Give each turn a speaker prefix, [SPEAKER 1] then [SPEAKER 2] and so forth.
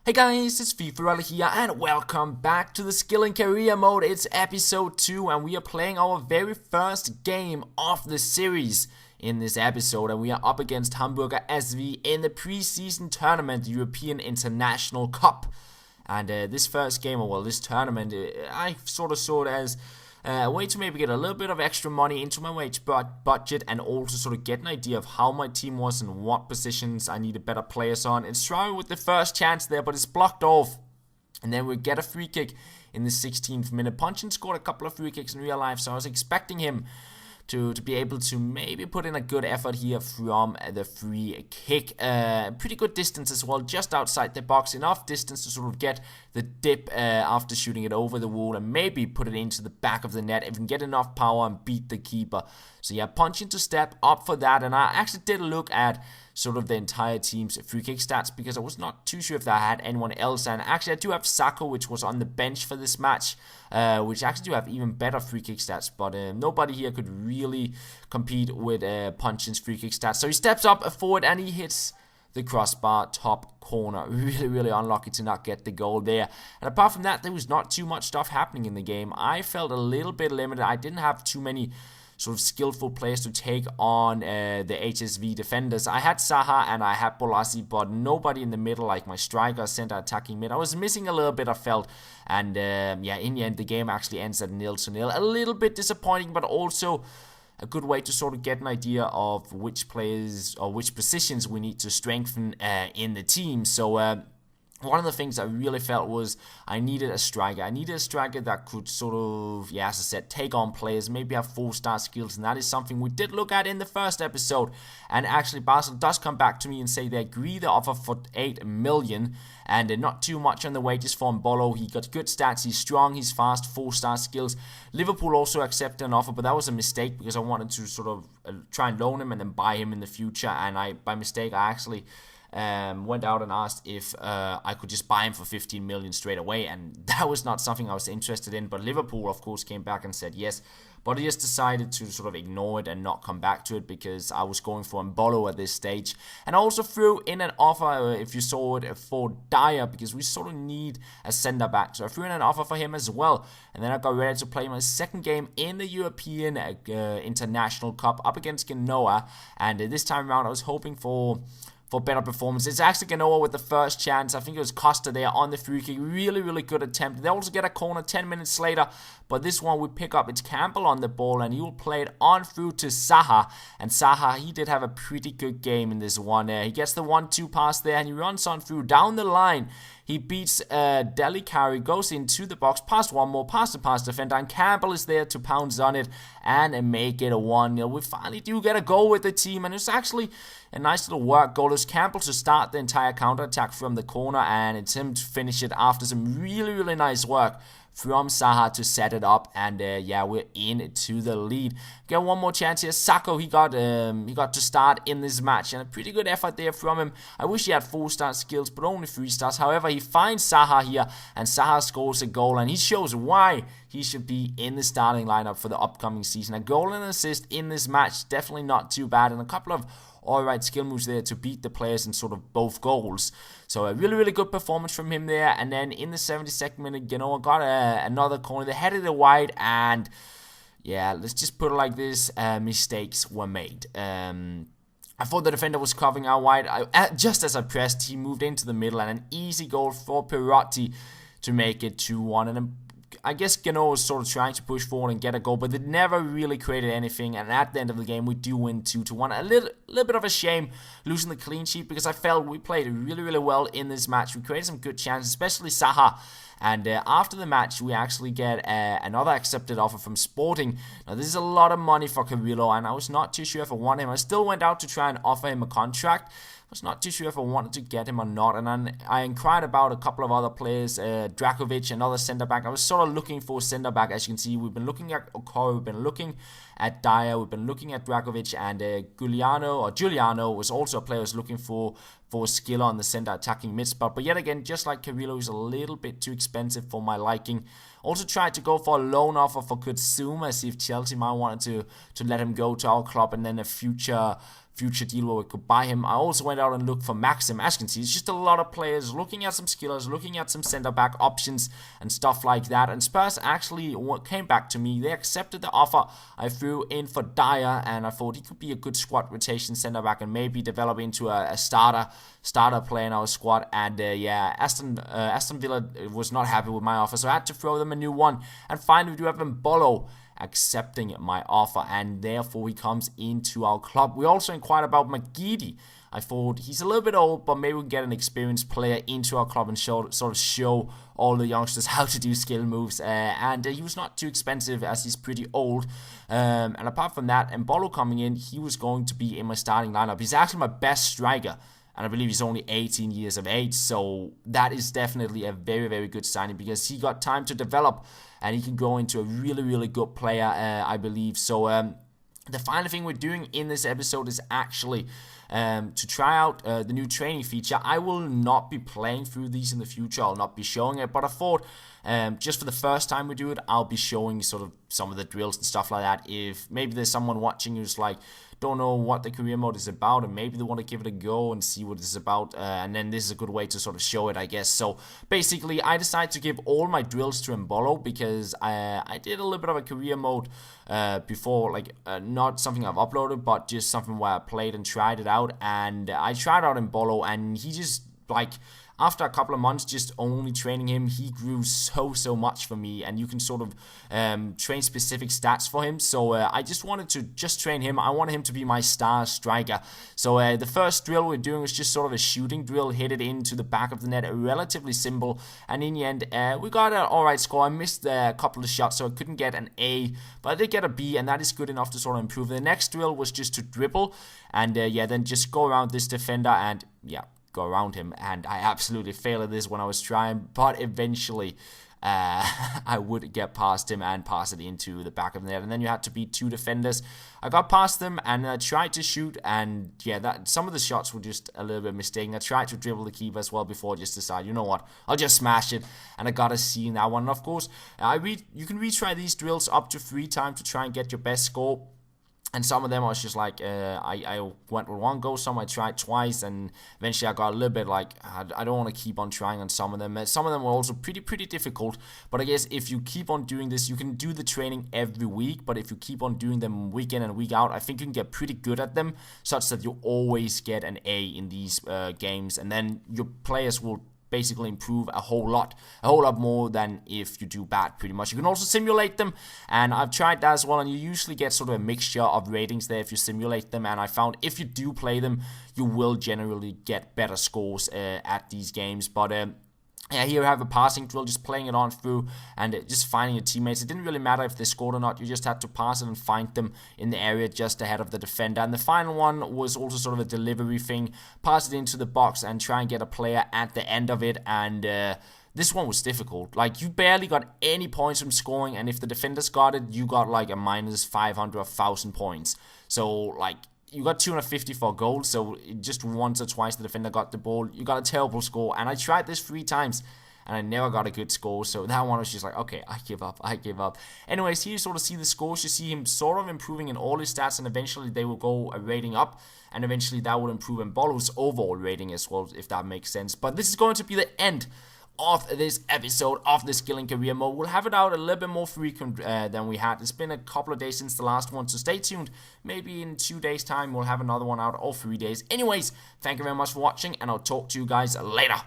[SPEAKER 1] Hey guys, it's FifaRalle here and welcome back to the Skill and Career mode. It's episode 2 and we are playing our very first game of the series in this episode, and we are up against Hamburger SV in the pre-season tournament, the European International Cup. And this first game, or well, this tournament, I sort of saw it as a way to maybe get a little bit of extra money into my wage budget, and also sort of get an idea of how my team was and what positions I needed better players on. It's trying with the first chance there, but it's blocked off. And then we get a free kick in the 16th minute. Punchin scored a couple of free kicks in real life, so I was expecting him to be able to maybe put in a good effort here from the free kick. Pretty good distance as well, just outside the box. Enough distance to sort of get the dip after shooting it over the wall and maybe put it into the back of the net if we can get enough power and beat the keeper. So yeah, Punchin to step up for that. And I actually did look at sort of the entire team's free kick stats because I was not too sure if I had anyone else. And actually I do have Sako, which was on the bench for this match, which actually do have even better free kick stats, but nobody here could really compete with Punchin's free kick stats. So he steps up forward and he hits the crossbar top corner. Really unlucky to not get the goal there. And apart from that, there was not too much stuff happening in the game. I felt a little bit limited. I didn't have too many sort of skillful players to take on the HSV defenders. I had Saha and I had Bolasi, but nobody in the middle, like my striker, center, attacking mid. I was missing a little bit, I felt. And yeah, in the end, the game actually ends at 0-0. A little bit disappointing, but also a good way to sort of get an idea of which players or which positions we need to strengthen in the team. So one of the things I really felt was I needed a striker. I needed a striker that could sort of, yeah, as I said, take on players, maybe have 4-star skills, and that is something we did look at in the first episode. And actually, Basel does come back to me and say they agree the offer for 8 million, and not too much on the wages for Mbolo. He got good stats, he's strong, he's fast, 4-star skills. Liverpool also accepted an offer, but that was a mistake because I wanted to sort of try and loan him and then buy him in the future, and by mistake, I actually went out and asked if I could just buy him for 15 million straight away, and that was not something I was interested in. But Liverpool, of course, came back and said yes, but I just decided to sort of ignore it and not come back to it because I was going for Mbolo at this stage. And I also threw in an offer, if you saw it, for Dyer, because we sort of need a centre back. So I threw in an offer for him as well, and then I got ready to play my second game in the European International Cup up against Genoa. And this time around I was hoping for better performance. It's actually Genoa with the first chance. I think it was Costa there on the free kick. Really good attempt. They also get a corner 10 minutes later, but this one we pick up. It's Campbell on the ball, and he will play it on through to Saha. And Saha, he did have a pretty good game in this one. He gets the 1-2 pass there, and he runs on through down the line. He beats Delicari, goes into the box, past one more, past the pass defender, and Campbell is there to pounce on it and make it a 1-0. We finally do get a goal with the team, and it's actually a nice little work goal. It's Campbell to start the entire counter-attack from the corner, and it's him to finish it after some really nice work from Saha to set it up, and yeah, we're into the lead. Get one more chance here. Sako, he got to start in this match, and a pretty good effort there from him. I wish he had 4-star skills, but only 3 stars. However, he finds Saha here, and Saha scores a goal, and he shows why he should be in the starting lineup for the upcoming season. A goal and an assist in this match, definitely not too bad, and a couple of alright skill moves there to beat the players in sort of both goals. So a really good performance from him there. And then in the 72nd minute, Genoa got another corner. They headed it wide, and yeah, let's just put it like this, mistakes were made. I thought the defender was covering out wide. Just as I pressed, he moved into the middle, and an easy goal for Perotti to make it 2-1. And I guess Genoa was sort of trying to push forward and get a goal, but they never really created anything. And at the end of the game, we do win 2-1. A little bit of a shame losing the clean sheet, because I felt we played really well in this match. We created some good chances, especially Saha. And after the match, we actually get another accepted offer from Sporting. Now, this is a lot of money for Carrillo, and I was not too sure if I want him. I still went out to try and offer him a contract. I was not too sure if I wanted to get him or not, and then I inquired about a couple of other players, Drakovic, another centre-back. I was sort of looking for a centre-back. As you can see, we've been looking at Okoro, we've been looking at Dyer, we've been looking at Drakovic, and Giuliano was also a player I was looking for skill on the centre attacking mid spot. But yet again, just like Carrillo, is a little bit too expensive for my liking. Also tried to go for a loan offer for Kutsuma, see if Chelsea might wanted to let him go to our club, and then a future future deal where we could buy him. I also went out and looked for Maxim. As you can see, it's just a lot of players, looking at some skillers, looking at some centre-back options and stuff like that. And Spurs actually came back to me. They accepted the offer I threw in for Dyer, and I thought he could be a good squad rotation centre-back and maybe develop into a starter player in our squad. And yeah, Aston Villa was not happy with my offer, so I had to throw them a new one. And finally, we do have Mbolo accepting my offer, and therefore he comes into our club. We also inquired about McGeady. I thought he's a little bit old, but maybe we can get an experienced player into our club and sort of show all the youngsters how to do skill moves. And he was not too expensive as he's pretty old. And apart from that, Mbolo coming in, he was going to be in my starting lineup. He's actually my best striker, and I believe he's only 18 years of age, so that is definitely a very, very good signing because he got time to develop and he can grow into a really, really good player, I believe. So the final thing we're doing in this episode is actually to try out the new training feature. I will not be playing through these in the future. I'll not be showing it, but I thought just for the first time we do it, I'll be showing sort of some of the drills and stuff like that. If maybe there's someone watching who's like, don't know what the career mode is about, and maybe they want to give it a go and see what it's about, and then this is a good way to sort of show it, I guess. So basically, I decided to give all my drills to Mbolo because I did a little bit of a career mode before, like not something I've uploaded, but just something where I played and tried it out, and I tried out Mbolo, and he just, like, after a couple of months just only training him, he grew so much for me, and you can sort of train specific stats for him. So I just wanted to just train him. I wanted him to be my star striker. So the first drill we're doing was just sort of a shooting drill, hit it into the back of the net, relatively simple, and in the end we got an alright score. I missed a couple of shots, so I couldn't get an A, but I did get a B, and that is good enough to sort of improve. The next drill was just to dribble, and yeah, then just go around this defender and yeah, go around him, and I absolutely failed at this when I was trying, but eventually I would get past him and pass it into the back of the net, and then you had to beat two defenders. I got past them and I tried to shoot, and yeah, that some of the shots were just a little bit mistaken. I tried to dribble the keeper as well before I just decided, you know what, I'll just smash it, and I got a C in that one. And of course, you can retry these drills up to 3 times to try and get your best score. And some of them I was just like, I went with one go, some I tried twice, and eventually I got a little bit like, I don't want to keep on trying on some of them. Some of them were also pretty difficult, but I guess if you keep on doing this, you can do the training every week, but if you keep on doing them week in and week out, I think you can get pretty good at them, such that you always get an A in these games, and then your players will basically improve a whole lot more than if you do bad, pretty much. You can also simulate them, and I've tried that as well, and you usually get sort of a mixture of ratings there if you simulate them, and I found if you do play them, you will generally get better scores at these games. But yeah, here we have a passing drill, just playing it on through and just finding your teammates. It didn't really matter if they scored or not, you just had to pass it and find them in the area just ahead of the defender. And the final one was also sort of a delivery thing, pass it into the box and try and get a player at the end of it. And this one was difficult. Like, you barely got any points from scoring, and if the defenders got it, you got like a minus 500 or 1,000 points. So like, you got 250 for a goal, so just once or twice the defender got the ball, you got a terrible score. And I tried this 3 times, and I never got a good score, so that one was just like, okay, I give up. Anyways, here you sort of see the scores. You see him sort of improving in all his stats, and eventually they will go a rating up, and eventually that will improve Mbolo's overall rating as well, if that makes sense. But this is going to be the end of this episode of the Skill and Career Mode. We'll have it out a little bit more frequent than we had. It's been a couple of days since the last one, so stay tuned. Maybe in 2 days time we'll have another one out, or 3 days. Anyways, thank you very much for watching, and I'll talk to you guys later.